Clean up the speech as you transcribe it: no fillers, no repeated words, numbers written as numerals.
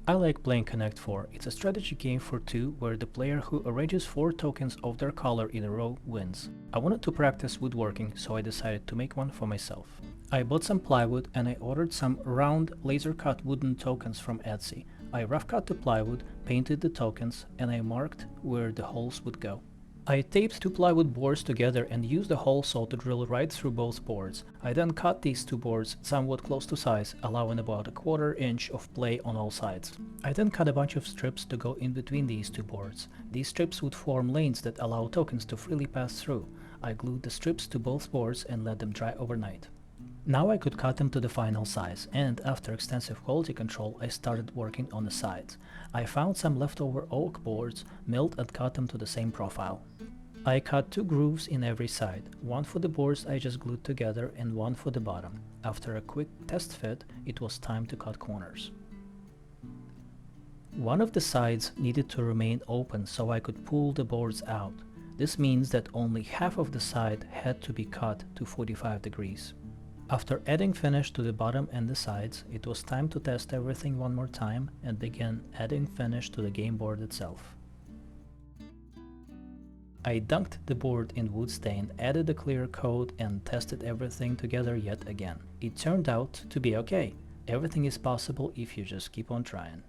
I like playing Connect 4. It's a strategy game for two where the player who arranges 4 tokens of their color in a row wins. I wanted to practice woodworking, so I decided to make one for myself. I bought some plywood and I ordered some round laser-cut wooden tokens from Etsy. I rough cut the plywood, painted the tokens, and I marked where the holes would go. I taped 2 plywood boards together and used a hole saw to drill right through both boards. I then cut these 2 boards somewhat close to size, allowing about a quarter inch of play on all sides. I then cut a bunch of strips to go in between these 2 boards. These strips would form lanes that allow tokens to freely pass through. I glued the strips to both boards and let them dry overnight. Now I could cut them to the final size, and after extensive quality control I started working on the sides. I found some leftover oak boards, milled and cut them to the same profile. I cut 2 grooves in every side, one for the boards I just glued together and one for the bottom. After a quick test fit, it was time to cut corners. One of the sides needed to remain open so I could pull the boards out. This means that only half of the side had to be cut to 45 degrees. After adding finish to the bottom and the sides, it was time to test everything one more time and begin adding finish to the game board itself. I dunked the board in wood stain, added a clear coat and tested everything together yet again. It turned out to be okay. Everything is possible if you just keep on trying.